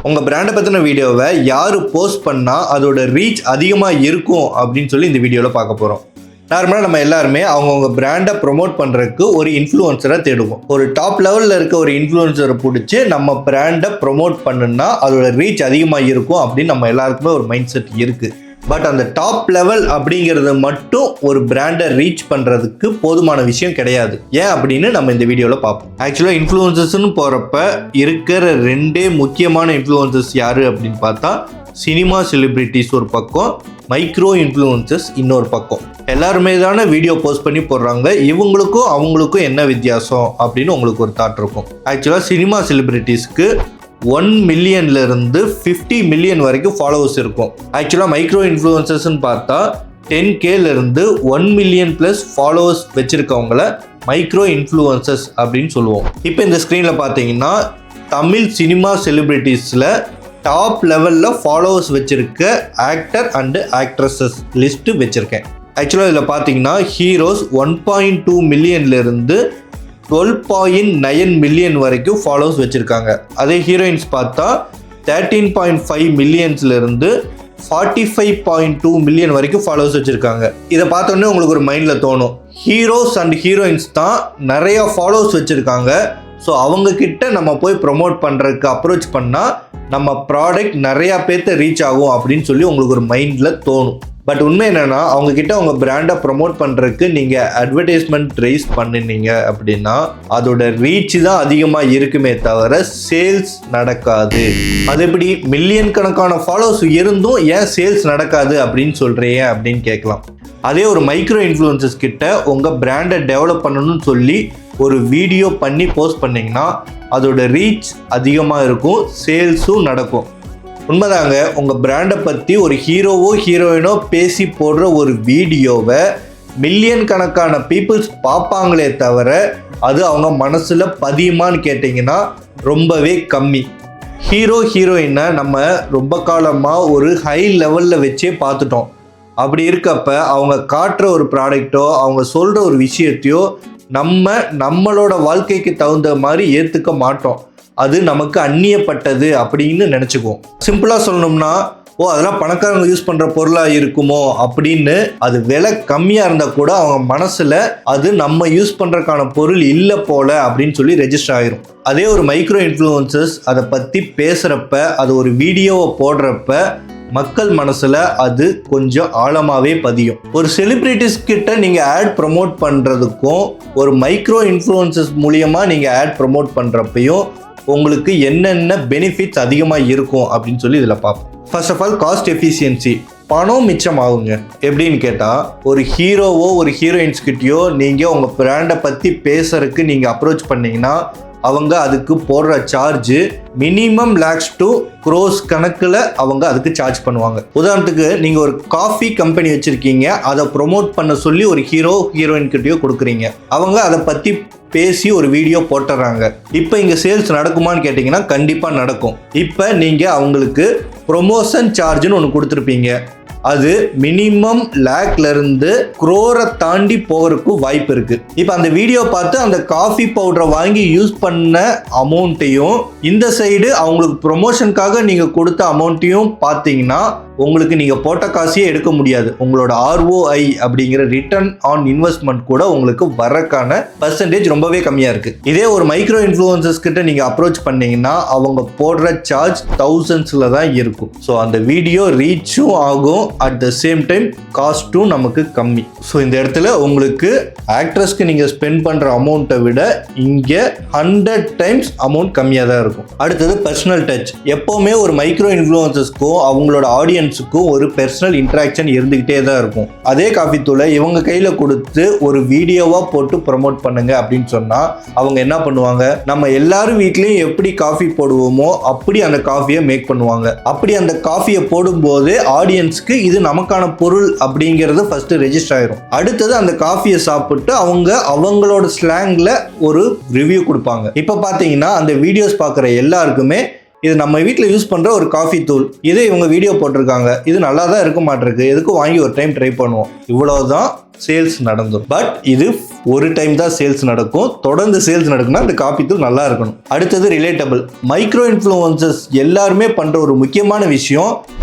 உங்கள் பிராண்டை பற்றின வீடியோவை யார் போஸ்ட் பண்ணால் அதோட ரீச் அதிகமாக இருக்கும் அப்படின்னு சொல்லி இந்த வீடியோவில் பார்க்க போகிறோம். நார்மலாக நம்ம எல்லாருமே அவங்கவுங்க பிராண்டை ப்ரொமோட் பண்ணுறதுக்கு ஒரு இன்ஃப்ளூயன்சரை தேடுவோம். ஒரு டாப் லெவலில் இருக்க ஒரு இன்ஃப்ளூயன்சரை பிடிச்சி நம்ம பிராண்டை ப்ரொமோட் பண்ணுன்னா அதோட ரீச் அதிகமாக இருக்கும் அப்படின்னு நம்ம எல்லாருக்குமே ஒரு மைண்ட் செட் இருக்குது. பட் அந்த டாப் லெவல் அப்படிங்கிறது மட்டும் ஒரு பிராண்டை ரீச் பண்ணுறதுக்கு போதுமான விஷயம் கிடையாது. ஏன் அப்படின்னு நம்ம இந்த வீடியோவில் பார்ப்போம். ஆக்சுவலாக இன்ஃப்ளூயன்சர்ஸ்னு போகிறப்ப இருக்கிற ரெண்டே முக்கியமான இன்ஃப்ளூயன்சர்ஸ் யார் அப்படின்னு பார்த்தா சினிமா செலிபிரிட்டிஸ் ஒரு பக்கம், மைக்ரோ இன்ஃப்ளூயன்சர்ஸ் இன்னொரு பக்கம். எல்லாருமே தானே வீடியோ போஸ்ட் பண்ணி போடுறாங்க. இவங்களுக்கும் அவங்களுக்கும் என்ன வித்தியாசம் அப்படின்னு உங்களுக்கு ஒரு தாட் இருக்கும். ஆக்சுவலாக சினிமா செலிபிரிட்டிஸ்க்கு 1 மில்லியன்லேருந்து 50 மில்லியன் வரைக்கும் ஃபாலோவர்ஸ் இருக்கும். ஆக்சுவலாக மைக்ரோ இன்ஃப்ளூயன்சர்ஸ்ன்னு பார்த்தா 10Kலேருந்து 1 மில்லியன் ப்ளஸ் ஃபாலோவர்ஸ் வச்சுருக்கவங்கள மைக்ரோ இன்ஃப்ளூயன்சர்ஸ் அப்படின்னு சொல்லுவோம். இப்போ இந்த ஸ்க்ரீனில் பார்த்தீங்கன்னா தமிழ் சினிமா செலிபிரிட்டிஸில் டாப் லெவலில் ஃபாலோவர்ஸ் வச்சுருக்க ஆக்டர் அண்டு ஆக்ட்ரஸஸ் லிஸ்ட்டு வச்சுருக்கேன். ஆக்சுவலாக இதில் பார்த்தீங்கன்னா ஹீரோஸ் 1.2 மில்லியன்லேருந்து 12.9 மில்லியன் வரைக்கும் ஃபாலோவர்ஸ் வச்சுருக்காங்க. அதே ஹீரோயின்ஸ் பார்த்தா 13.5 மில்லியன்ஸ்லேருந்து 45.2 மில்லியன் வரைக்கும் ஃபாலோவர்ஸ் வச்சுருக்காங்க. இதை பார்த்தோன்னே உங்களுக்கு ஒரு மைண்டில் தோணும், ஹீரோஸ் அண்ட் ஹீரோயின்ஸ் தான் நிறையா ஃபாலோவர்ஸ் வச்சுருக்காங்க, ஸோ அவங்கக்கிட்ட நம்ம போய் ப்ரொமோட் பண்ணுறதுக்கு அப்ரோச் பண்ணால் நம்ம ப்ராடக்ட் நிறையா பேர்த்த ரீச் ஆகும் அப்படின்னு சொல்லி உங்களுக்கு ஒரு மைண்டில் தோணும். பட் உண்மை என்னென்னா அவங்கக்கிட்ட உங்கள் பிராண்டை ப்ரொமோட் பண்ணுறதுக்கு நீங்கள் அட்வர்டைஸ்மெண்ட் ரைஸ் பண்ணினீங்க அப்படின்னா அதோட ரீச் தான் அதிகமாக இருக்குமே தவிர சேல்ஸ் நடக்காது. அது எப்படி மில்லியன் கணக்கான ஃபாலோவர்ஸ் இருந்தும் ஏன் சேல்ஸ் நடக்காது அப்படின்னு சொல்கிறீங்க அப்படின்னு கேட்கலாம். அதே ஒரு மைக்ரோ இன்ஃப்ளூயன்சர்ஸ் கிட்ட உங்கள் பிராண்டை டெவலப் பண்ணணும்னு சொல்லி ஒரு வீடியோ பண்ணி போஸ்ட் பண்ணிங்கன்னா அதோட ரீச் அதிகமாக இருக்கும், சேல்ஸும் நடக்கும். உண்மைதாங்க, உங்கள் பிராண்டை பற்றி ஒரு ஹீரோவோ ஹீரோயினோ பேசி போடுற ஒரு வீடியோவை மில்லியன் கணக்கான பீப்புள்ஸ் பார்ப்பாங்களே தவிர அது அவங்க மனசில் பதியுமான்னு கேட்டிங்கன்னா ரொம்பவே கம்மி. ஹீரோ ஹீரோயினை நம்ம ரொம்ப காலமாக ஒரு ஹை லெவலில் வச்சே பார்த்துட்டோம். அப்படி இருக்கப்ப அவங்க காட்டுற ஒரு ப்ராடக்டோ அவங்க சொல்கிற ஒரு விஷயத்தையோ நம்மளோட வாழ்க்கைக்கு தகுந்த மாதிரி ஏற்றுக்க மாட்டோம். அது நமக்கு அந்நியப்பட்டது அப்படின்னு நினச்சிக்குவோம். சிம்பிளாக சொல்லணும்னா, அதெல்லாம் பணக்காரங்க யூஸ் பண்ணுற பொருளாக இருக்குமோ அப்படின்னு அது விலை கம்மியாக இருந்தால் கூட அவங்க மனசில் அது நம்ம யூஸ் பண்ணுறதுக்கான பொருள் இல்லை போல அப்படின்னு சொல்லி ரெஜிஸ்டர் ஆகிரும். அதே ஒரு மைக்ரோ இன்ஃப்ளூயன்சர்ஸ் அதை பற்றி பேசுகிறப்ப அது ஒரு வீடியோவை போடுறப்ப மக்கள் மனசில் அது கொஞ்சம் ஆழமாகவே பதியும். ஒரு செலிப்ரிட்டிஸ் கிட்ட நீங்கள் ஆட் ப்ரமோட் பண்ணுறதுக்கும் ஒரு மைக்ரோ இன்ஃப்ளூயன்சர்ஸ் மூலியமாக நீங்கள் ஆட் ப்ரமோட் பண்ணுறப்பையும் உங்களுக்கு என்னென்ன பெனிஃபிட்ஸ் அதிகமாக இருக்கும் அப்படின்னு சொல்லி இதில் பார்ப்போம். First of all cost efficiency, பணம் மிச்சம் ஆகுங்க. எப்படின்னு கேட்டால் ஒரு ஹீரோவோ ஒரு ஹீரோயின்ஸ் கிட்டேயோ நீங்கள் உங்கள் பிராண்டை பற்றி பேசுறதுக்கு நீங்கள் அப்ரோச் பண்ணிங்கன்னா அவங்க அதுக்கு போடுற charge minimum lakhs to cross கணக்கில் அவங்க அதுக்கு சார்ஜ் பண்ணுவாங்க. உதாரணத்துக்கு நீங்கள் ஒரு காஃபி கம்பெனி வச்சுருக்கீங்க, அதை ப்ரொமோட் பண்ண சொல்லி ஒரு ஹீரோயின் கிட்டேயோ கொடுக்குறீங்க, அவங்க அதை பற்றி பேசி ஒரு வீடியோ போட்டுறாங்க. இப்போ இங்கே சேல்ஸ் நடக்குமான்னு கேட்டிங்கன்னா கண்டிப்பாக நடக்கும். இப்போ நீங்கள் அவங்களுக்கு ப்ரொமோஷன் சார்ஜ்னு ஒன்று கொடுத்துருப்பீங்க, அது மினிமம் லேக்லேருந்து க்ரோரை தாண்டி போகிறதுக்கு வாய்ப்பு இருக்குது. இப்போ அந்த வீடியோ பார்த்து அந்த காஃபி பவுடரை வாங்கி யூஸ் பண்ண அமௌண்ட்டையும் இந்த சைடு அவங்களுக்கு ப்ரொமோஷனுக்காக நீங்கள் கொடுத்த அமௌண்ட்டையும் பார்த்தீங்கன்னா உங்களுக்கு நீங்கள் போட்ட காசையே எடுக்க முடியாது. உங்களோட ROI அப்படிங்கிற ரிட்டர்ன் ஆன் இன்வெஸ்ட்மெண்ட் கூட உங்களுக்கு வரக்கான பர்சன்டேஜ் ரொம்பவே கம்மியாக இருக்குது. இதே ஒரு மைக்ரோ இன்ஃப்ளூயன்சர்ஸ் கிட்ட நீங்கள் அப்ரோச் பண்ணீங்கன்னா அவங்க போடுற சார்ஜ் தௌசண்ட்ஸில் தான் இருக்கும். ஸோ அந்த வீடியோ ரீச்சும் ஆகும், அட் த சேம் டைம் காஸ்ட்டும் நமக்கு கம்மி. ஸோ இந்த இடத்துல உங்களுக்கு ஆக்ட்ரஸ்க்கு நீங்கள் ஸ்பெண்ட் பண்ணுற அமௌண்ட்டை விட இங்கே 100 டைம்ஸ் அமௌண்ட் கம்மியாக தான் இருக்கும். அடுத்தது பர்சனல் டச். எப்போவுமே ஒரு மைக்ரோ இன்ஃப்ளூயன்சர்ஸ்க்கும் அவங்களோட ஆடியன்ஸுக்கும் ஒரு பர்சனல் இன்ட்ராக்ஷன் இருந்துகிட்டே தான் இருக்கும். அதே காஃபி தூளை இவங்க கையில் கொடுத்து ஒரு வீடியோவாக போட்டு ப்ரமோட் பண்ணுங்க அப்படின்னு சொன்னால் அவங்க என்ன பண்ணுவாங்க, நம்ம எல்லாரும் வீட்லேயும் எப்படி காஃபி போடுவோமோ அப்படி அந்த காஃபியை மேக் பண்ணுவாங்க. அப்படி அந்த காஃபியை போடும்போது ஆடியன்ஸ்க்கு இது நமக்கான பொருள் அப்படிங்கிறது ஃபர்ஸ்ட் ரெஜிஸ்டர் ஆயிரும். அடுத்தது அந்த காஃபியை சாப்பிட்டு அவங்க அவங்களோட ஸ்லாங்ல ஒரு ரிவ்யூ கொடுப்பாங்க. இப்போ பார்த்தீங்கன்னா அந்த வீடியோஸ் பார்க்குற எல்லாருக்குமே இது நம்ம வீட்டில் யூஸ் பண்ணுற ஒரு காஃபி தூள், இதே இவங்க வீடியோ போட்டிருக்காங்க, இது நல்லா தான் இருக்க மாட்டிருக்கு, எதுக்கும் வாங்கி ஒரு டைம் ட்ரை பண்ணுவோம், இவ்வளோதான் சேல்ஸ் நடந்துடும். பட் இது ஒரு டைம் தான் சேல்ஸ் நடக்கும். தொடர்ந்து சேல்ஸ் நடக்குன்னா இந்த காஃபி தூள் நல்லா இருக்கணும். அடுத்தது ரிலேட்டபிள். மைக்ரோ இன்ஃப்ளூயன்சர்ஸ் எல்லாருமே பண்ணுற ஒரு முக்கியமான விஷயம்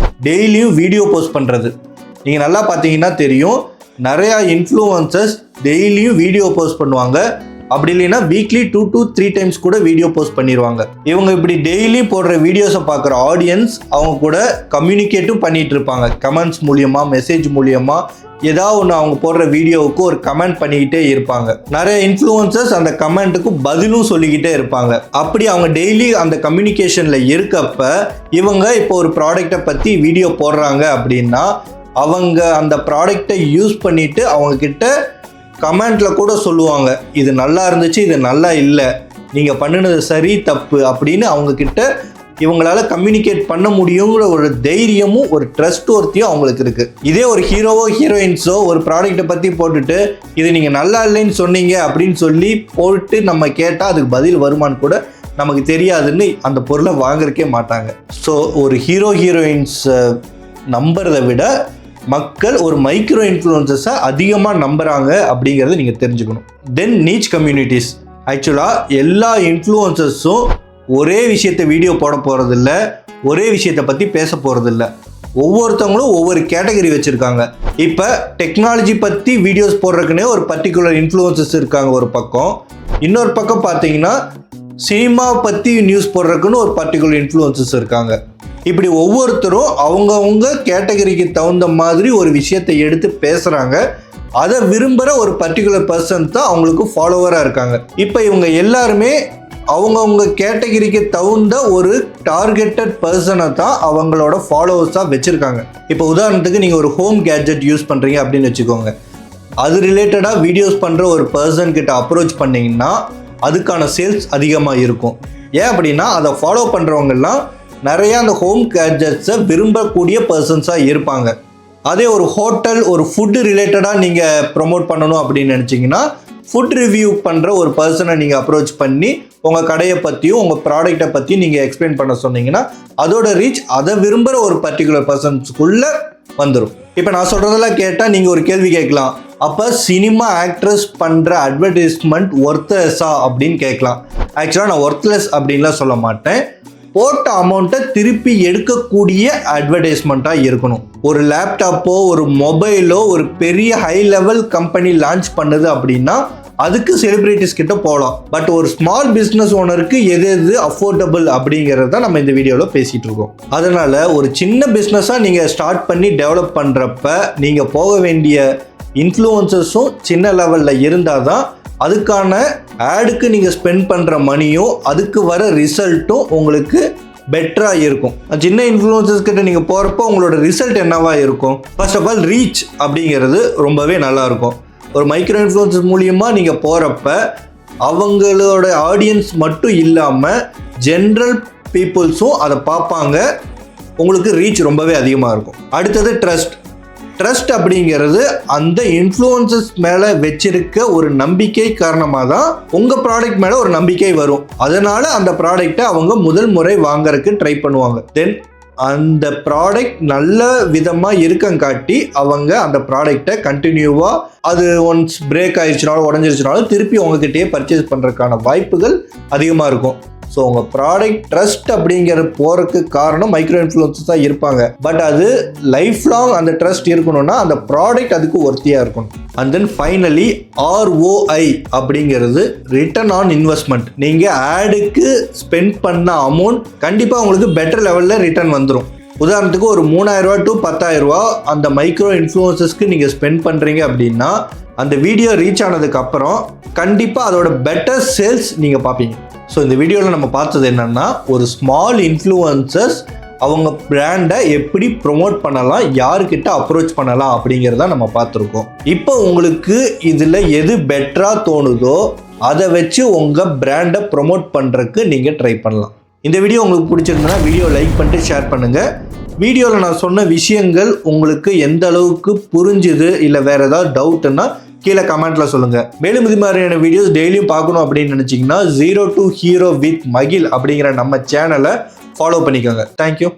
டெய்லியும் வீடியோ போஸ்ட் பண்ணுறது. நீங்கள் நல்லா பார்த்தீங்கன்னா தெரியும், நிறையா இன்ஃப்ளூயன்சர்ஸ் டெய்லியும் வீடியோ போஸ்ட் பண்ணுவாங்க. அப்படி இல்லைன்னா வீக்லி 2 to 3 டைம்ஸ் கூட வீடியோ போஸ்ட் பண்ணிடுவாங்க. இவங்க இப்படி டெய்லி போடுற வீடியோஸை பார்க்குற ஆடியன்ஸ் அவங்க கூட கம்யூனிகேட்டும் பண்ணிட்டு இருப்பாங்க. கமெண்ட்ஸ் மூலியமா, மெசேஜ் மூலியமா, ஏதாவது ஒன்று அவங்க போடுற வீடியோவுக்கு ஒரு கமெண்ட் பண்ணிக்கிட்டே இருப்பாங்க. நிறைய இன்ஃப்ளூயன்சர்ஸ் அந்த கமெண்ட்டுக்கு பதிலும் சொல்லிக்கிட்டே இருப்பாங்க. அப்படி அவங்க டெய்லி அந்த கம்யூனிகேஷனில் இருக்கப்ப இவங்க இப்போ ஒரு ப்ராடக்டை பற்றி வீடியோ போடுறாங்க அப்படின்னா அவங்க அந்த ப்ராடக்டை யூஸ் பண்ணிட்டு அவங்க கிட்ட கமெண்ட்ல கூட சொல்லுவாங்க, இது நல்லா இருந்துச்சு, இது நல்லா இல்லை, நீங்கள் பண்ணினது சரி தப்பு அப்படின்னு அவங்க கிட்ட இவங்களால கம்யூனிகேட் பண்ண முடியுங்கிற ஒரு தைரியமும் ஒரு ட்ரஸ்ட் ஒர்த்தியும் அவங்களுக்கு இருக்கு. இதே ஒரு ஹீரோவோ ஹீரோயின்ஸோ ஒரு ப்ராடக்ட்டை பற்றி போட்டுட்டு இது நீங்கள் நல்லா இல்லைன்னு சொன்னீங்க அப்படின்னு சொல்லி போட்டு நம்ம கேட்டால் அதுக்கு பதில் வருமானு கூட நமக்கு தெரியாதுன்னு அந்த பொருளை வாங்குறக்கே மாட்டாங்க. ஸோ ஒரு ஹீரோ ஹீரோயின்ஸ் நம்புறதை விட மக்கள் ஒரு மைக்ரோ இன்ஃப்ளூயன்சர்ஸை அதிகமாக நம்புகிறாங்க அப்படிங்கிறத நீங்கள் தெரிஞ்சுக்கணும். தென் நீச் கம்யூனிட்டிஸ். ஆக்சுவலாக எல்லா இன்ஃப்ளூயன்சர்ஸும் ஒரே விஷயத்தை வீடியோ போட போகிறதில்ல, ஒரே விஷயத்தை பற்றி பேச போகிறதில்ல. ஒவ்வொருத்தவங்களும் ஒவ்வொரு கேட்டகரி வச்சுருக்காங்க. இப்போ டெக்னாலஜி பற்றி வீடியோஸ் போடுறதுக்குன்னே ஒரு பர்டிகுலர் இன்ஃப்ளூயன்சர்ஸ் இருக்காங்க ஒரு பக்கம். இன்னொரு பக்கம் பார்த்தீங்கன்னா சினிமா பற்றி நியூஸ் போடுறதுக்குன்னு ஒரு பர்டிகுலர் இன்ஃப்ளூயன்சர்ஸ் இருக்காங்க. இப்படி ஒவ்வொருத்தரும் அவங்கவுங்க கேட்டகரிக்கு தகுந்த மாதிரி ஒரு விஷயத்தை எடுத்து பேசுகிறாங்க. அதை விரும்புகிற ஒரு பர்டிகுலர் பர்சன் தான் அவங்களுக்கு ஃபாலோவராக இருக்காங்க. இப்போ இவங்க எல்லாருமே அவங்கவுங்க கேட்டகரிக்கு தகுந்த ஒரு டார்கெட்டட் பர்சனை தான் அவங்களோட ஃபாலோவர்ஸாக வச்சுருக்காங்க. இப்போ உதாரணத்துக்கு நீங்கள் ஒரு ஹோம் கேட்ஜெட் யூஸ் பண்ணுறீங்க அப்படின்னு வச்சுக்கோங்க. அது ரிலேட்டடாக வீடியோஸ் பண்ணுற ஒரு பர்சன் கிட்ட அப்ரோச் பண்ணிங்கன்னா அதுக்கான சேல்ஸ் அதிகமாக இருக்கும். ஏன் அப்படின்னா அதை ஃபாலோ பண்ணுறவங்கெல்லாம் நிறையா அந்த ஹோம் கேட்ஜெட்ஸை விரும்பக்கூடிய பர்சன்ஸாக இருப்பாங்க. அதே ஒரு ஹோட்டல், ஒரு ஃபுட்டு ரிலேட்டடாக நீங்கள் ப்ரொமோட் பண்ணணும் அப்படின்னு நினச்சிங்கன்னா ஃபுட் ரிவ்யூ பண்ணுற ஒரு பர்சனை நீங்கள் அப்ரோச் பண்ணி உங்கள் கடையை பற்றியும் உங்கள் ப்ராடக்டை பற்றியும் நீங்கள் எக்ஸ்பிளைன் பண்ண சொன்னீங்கன்னா அதோட ரீச் அதை விரும்புகிற ஒரு பர்டிகுலர் பர்சன்ஸ்குள்ளே வந்துடும். இப்போ நான் சொல்கிறதெல்லாம் கேட்டால் நீங்கள் ஒரு கேள்வி கேட்கலாம், அப்போ சினிமா ஆக்ட்ரஸ் பண்ணுற அட்வர்டைஸ்மெண்ட் ஒர்த்லெஸ்ஸா அப்படின்னு கேட்கலாம். ஆக்சுவலாக நான் ஒர்த்லெஸ் அப்படின்லாம் சொல்ல மாட்டேன். போட்ட அமௌண்ட்டை திருப்பி எடுக்கக்கூடிய அட்வர்டைஸ்மெண்ட்டாக இருக்கணும். ஒரு லேப்டாப்போ ஒரு மொபைலோ ஒரு பெரிய ஹை லெவல் கம்பெனி லான்ச் பண்ணுது அப்படின்னா அதுக்கு செலிபிரிட்டிஸ் கிட்ட போகலாம். பட் ஒரு ஸ்மால் பிஸ்னஸ் ஓனருக்கு எது எது அஃபோர்டபுள் அப்படிங்கிறத நம்ம இந்த வீடியோவில் பேசிகிட்டு இருக்கோம். அதனால் ஒரு சின்ன பிஸ்னஸாக நீங்கள் ஸ்டார்ட் பண்ணி டெவலப் பண்ணுறப்ப நீங்கள் போக வேண்டிய இன்ஃப்ளூயன்சர்ஸும் சின்ன லெவலில் இருந்தால் தான் அதுக்கான ஆடுக்கு நீங்கள் ஸ்பெண்ட் பண்ணுற மணியும் அதுக்கு வர ரிசல்ட்டும் உங்களுக்கு பெட்டராக இருக்கும். சின்ன இன்ஃப்ளூயன்சர்ஸ் கிட்ட நீங்கள் போகிறப்போ உங்களோட ரிசல்ட் என்னவா இருக்கும்? ஃபர்ஸ்ட் ஆஃப் ஆல் ரீச் அப்படிங்கிறது ரொம்பவே நல்லாயிருக்கும். ஒரு மைக்ரோ இன்ஃப்ளூயன்சர்ஸ் மூலியமாக நீங்கள் போகிறப்ப அவங்களோட ஆடியன்ஸ் மட்டும் இல்லாமல் ஜென்ரல் பீப்புள்ஸும் அதை பார்ப்பாங்க. உங்களுக்கு ரீச் ரொம்பவே அதிகமாக இருக்கும். அடுத்தது ட்ரஸ்ட் அப்படிங்கிறது அந்த இன்ஃப்ளூயன்சர்ஸ் மேலே வச்சிருக்க ஒரு நம்பிக்கை காரணமாக தான் உங்கள் ப்ராடக்ட் மேலே ஒரு நம்பிக்கை வரும். அதனால் அந்த ப்ராடக்டை அவங்க முதல் முறை வாங்கறதுக்கு ட்ரை பண்ணுவாங்க. தென் அந்த ப்ராடக்ட் நல்ல விதமாக இருக்கங்காட்டி அவங்க அந்த ப்ராடக்டை கண்டினியூவாக அது ஒன்ஸ் பிரேக் ஆயிடுச்சுனாலும் உடஞ்சிருச்சுனாலும் திருப்பி உங்ககிட்டயே பர்ச்சேஸ் பண்ணுறதுக்கான வாய்ப்புகள் அதிகமாக இருக்கும். ஸோ உங்கள் ப்ராடக்ட் ட்ரஸ்ட் அப்படிங்கிற போகிறதுக்கு காரணம் மைக்ரோ இன்ஃப்ளூயன்சர்ஸ் தான் இருப்பாங்க. பட் அது லைஃப் லாங் அந்த ட்ரஸ்ட் இருக்கணும்னா அந்த ப்ராடக்ட் அதுக்கு ஒர்த்தியாக இருக்கணும். அண்ட் தென் ஃபைனலி ROI அப்படிங்கிறது ரிட்டர்ன் ஆன் இன்வெஸ்ட்மெண்ட். நீங்கள் ஆடுக்கு ஸ்பெண்ட் பண்ண அமௌண்ட் கண்டிப்பாக உங்களுக்கு பெட்டர் லெவலில் ரிட்டர்ன் வந்துடும். உதாரணத்துக்கு ஒரு 3000 to 10,000 அந்த மைக்ரோ இன்ஃப்ளூயன்சர்ஸ்க்கு நீங்கள் ஸ்பெண்ட் பண்ணுறீங்க அப்படின்னா அந்த வீடியோ ரீச் ஆனதுக்கப்புறம் கண்டிப்பாக அதோட பெட்டர் சேல்ஸ் நீங்கள் பார்ப்பீங்க. ஸோ இந்த வீடியோவில் நம்ம பார்த்தது என்னென்னா ஒரு ஸ்மால் இன்ஃப்ளூயன்சர்ஸ் அவங்க பிராண்டை எப்படி ப்ரொமோட் பண்ணலாம், யாருக்கிட்ட அப்ரோச் பண்ணலாம் அப்படிங்கிறத நம்ம பார்த்துருக்கோம். இப்போ உங்களுக்கு இதில் எது பெட்டராக தோணுதோ அதை வச்சு உங்கள் பிராண்டை ப்ரொமோட் பண்ணுறதுக்கு நீங்கள் ட்ரை பண்ணலாம். இந்த வீடியோ உங்களுக்கு பிடிச்சிருந்ததுன்னா வீடியோ லைக் பண்ணிட்டு ஷேர் பண்ணுங்கள். வீடியோவில் நான் சொன்ன விஷயங்கள் உங்களுக்கு எந்த அளவுக்கு புரிஞ்சுது இல்லை வேறு ஏதாவது டவுட்டுன்னா கீழே கமெண்ட்ல சொல்லுங்க. மேலும் இது மாதிரியான வீடியோஸ் டெய்லியும் பார்க்கணும் அப்படின்னு நினைச்சீங்கன்னா 0 to Hero with மகில் அப்படிங்கிற நம்ம சேனலை ஃபாலோ பண்ணிக்கோங்க. தேங்க்யூ.